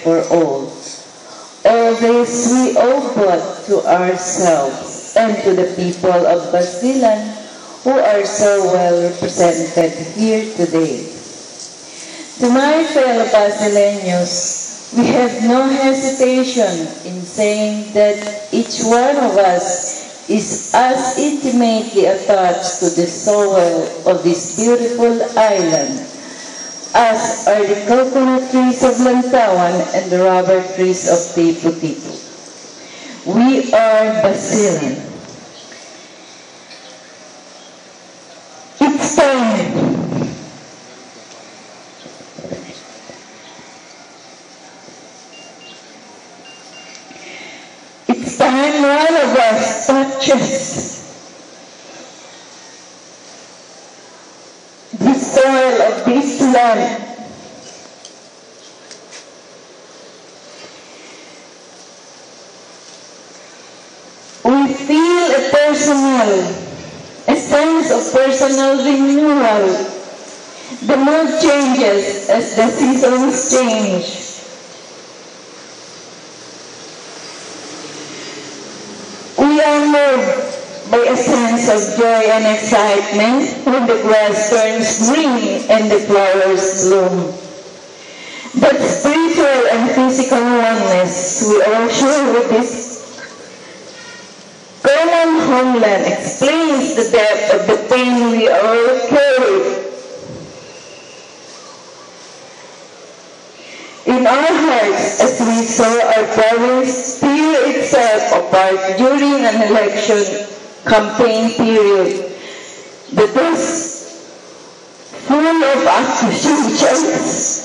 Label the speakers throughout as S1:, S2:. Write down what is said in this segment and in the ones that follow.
S1: for all. All this we owe both to ourselves and to the people of Basilan who are so well represented here today. To my fellow Basileños, we have no hesitation in saying that each one of us is as intimately attached to the soil of this beautiful island as are the coconut trees of Lantawan and the rubber trees of Tipo-Tipo. We are Basilan. It's time. It's time one of us touches the soil of this land. We feel a sense of personal renewal. The mood changes as the seasons change. We are moved by a sense of joy and excitement when the grass turns green and the flowers bloom. That spiritual and physical oneness we all share with this common homeland explains the depth of the pain we all carry. In our hearts, as we saw our province tear itself apart during an election campaign period, that was full of accusations.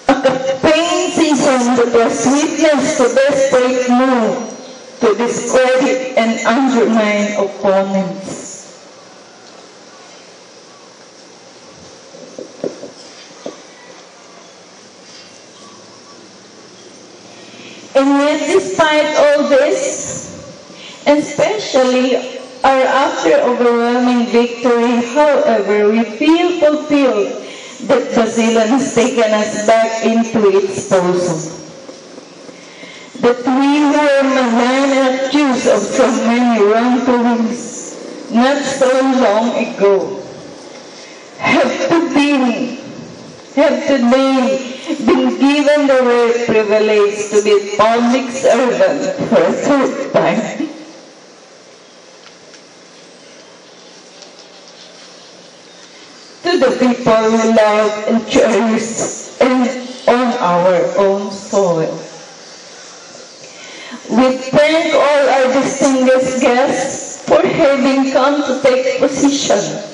S1: A campaign season that was witness to desperate move to discredit and undermine opponents. And yet, despite all this, and especially our after overwhelming victory, however, we feel fulfilled that Basilan has taken us back into its bosom. That we who were maligned and accused of so many wrongdoings not so long ago have today been given the rare privilege to be public servant for a third time. To the people we love and cherish and on our own soil. We thank all our distinguished guests for having come to take possession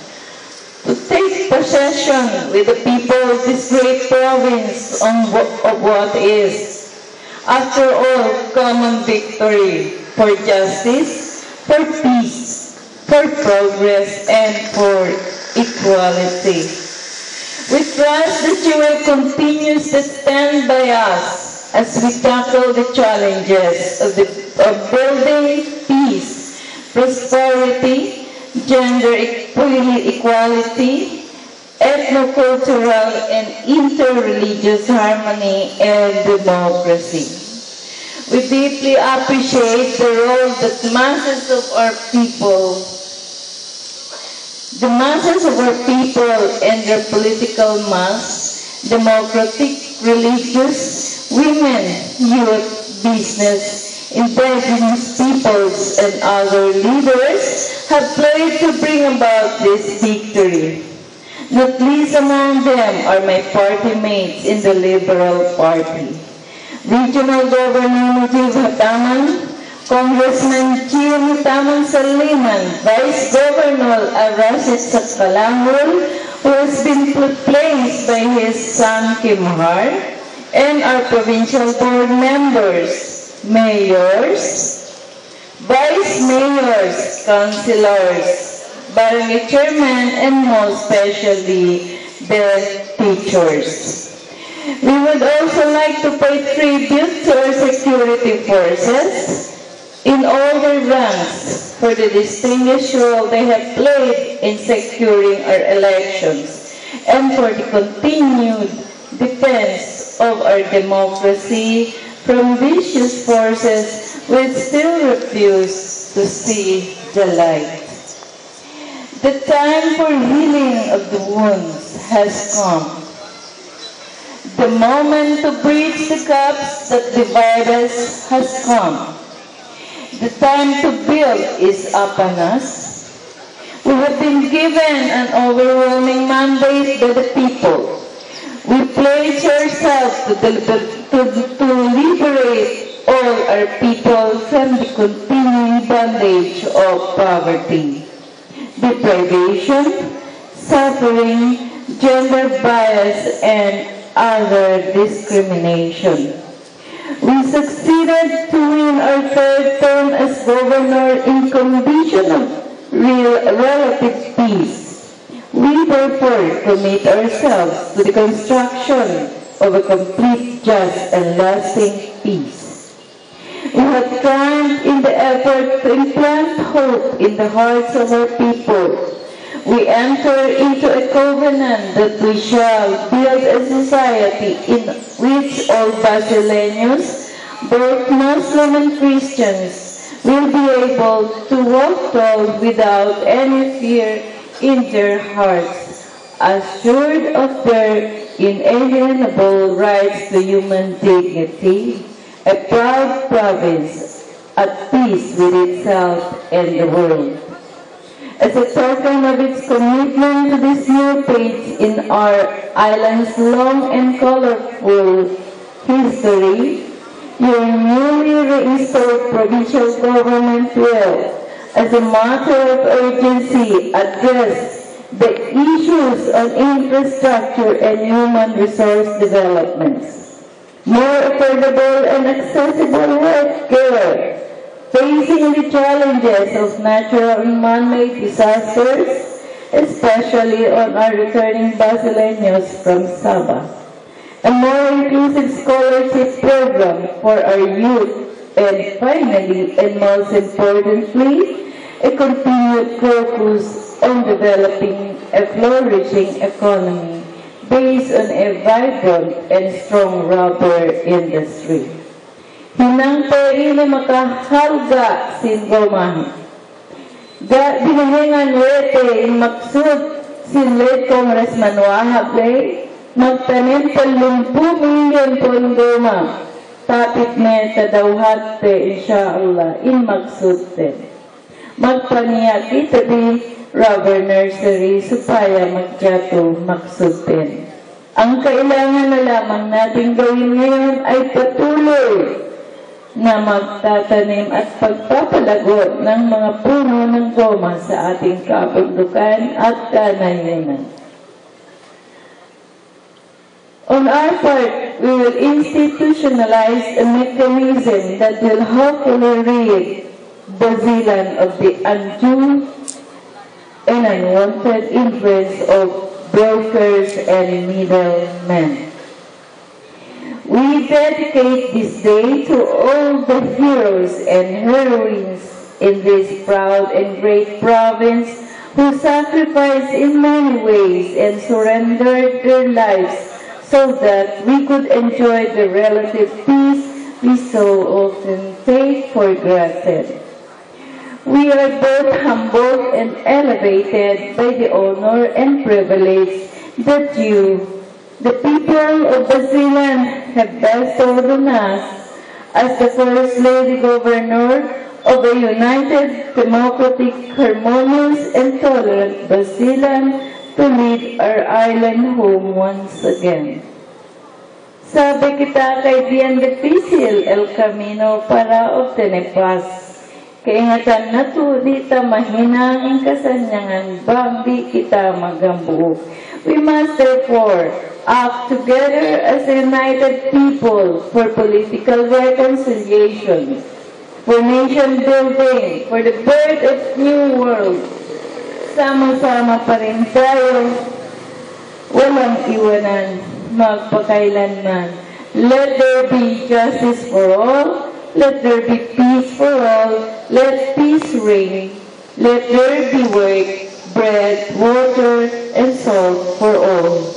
S1: with the people of this great province of what is, after all, common victory for justice, for peace, for progress, and for equality. We trust that you will continue to stand by us as we tackle the challenges of building peace, prosperity, gender equality, ethno-cultural and inter-religious harmony, and democracy. We deeply appreciate the role that the masses of our people and their political mass, democratic, religious, women, youth, business, indigenous peoples, and other leaders have played to bring about this victory. Not least among them are my party mates in the Liberal Party. Regional Governor Mujib Hataman, Congressman Gio Hataman Saliman, Vice Governor Arasit Sakalangul, who has been replaced by his son Kim Har, and our provincial board members, mayors, vice mayors, councilors, barangay chairman, and most especially the teachers. We would also like to pay tribute to our security forces, in all their ranks for the distinguished role they have played in securing our elections and for the continued defense of our democracy from vicious forces which still refuse to see the light. The time for healing of the wounds has come. The moment to bridge the gaps that divide us has come. The time to build is upon us. We have been given an overwhelming mandate by the people. We pledge ourselves to liberate all our people from the continuing bondage of poverty, deprivation, suffering, gender bias, and other discrimination. We succeeded to win our third term as governor in condition of real relative peace. We therefore commit ourselves to the construction of a complete, just, and lasting peace. We have triumphed in the effort to implant hope in the hearts of our people. We enter into a covenant that we shall build a society in which all Basileños, both Muslim and Christians, will be able to walk tall without any fear in their hearts, assured of their inalienable rights to human dignity, a proud province at peace with itself and the world. As a token of its commitment to this new page in our island's long and colorful history, your newly reinstalled provincial government will, as a matter of urgency, address the issues on infrastructure and human resource developments, more affordable and accessible health care, facing the challenges of natural and man-made disasters, especially on our returning Basileños from Sabah. A more inclusive scholarship program for our youth, and finally, and most importantly, a continued focus on developing a flourishing economy based on a vibrant and strong rubber industry. Hinangtay na makahalga sin gomahi. Dinahingan wete in maksud sin late Congressman Wahable, magtanim 30 milyon pon goma. Tapit me tadawhatte insyaAllah in maksud ten. Magpaniya kita di rubber nursery supaya magjato maksud ten. Ang kailangan na lamang natin gawin ngayon ay patuloy na magtatanim at pagpapalago ng mga puno ng goma sa ating kabundukan at kanayanan. On our part, we will institutionalize a mechanism that will hopefully rid Basilan of the undue and unwanted influence of brokers and middlemen. We dedicate this day to all the heroes and heroines in this proud and great province who sacrificed in many ways and surrendered their lives so that we could enjoy the relative peace we so often take for granted. We are both humbled and elevated by the honor and privilege that you, the people of Basilan, have bestowed on us as the First Lady Governor of a united, democratic, harmonious, and tolerant Basilan to lead our island home once again. Sabi kita kay bien difícil el camino para obtener paz. Kaingatan na to, di ta mahinang ang kasanyangan, bang kita magambuo. We must therefore act together as a united people for political reconciliation, for nation building, for the birth of new world. Sama-sama pa rin tayo, walang iwanan, magpakailanman. Let there be justice for all, let there be peace for all, let peace reign. Let there be work, bread, water, and salt for all.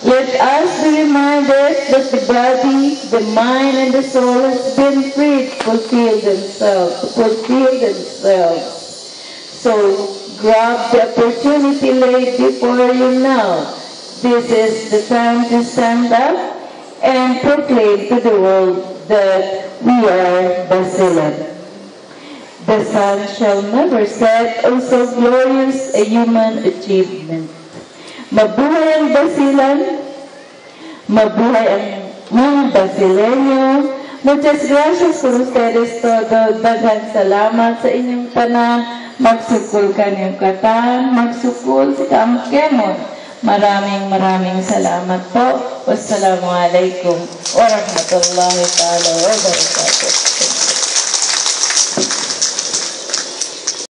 S1: Let us be reminded that the body, the mind, and the soul has been freed to fulfill themselves. So grab the opportunity laid before you now. This is the time to stand up and proclaim to the world that we are Basilan. The sun shall never set, oh so glorious a human achievement. Mabuhay ang Basilan, mabuhay ang mga Basileño. Muchas gracias por ustedes todo. Daghang salamat sa inyong tanan. Magsukul kanyang katan, magsukul si Kamkemon. Maraming salamat po. Wassalamualaikum warahmatullahi ta'ala wabarakatuh.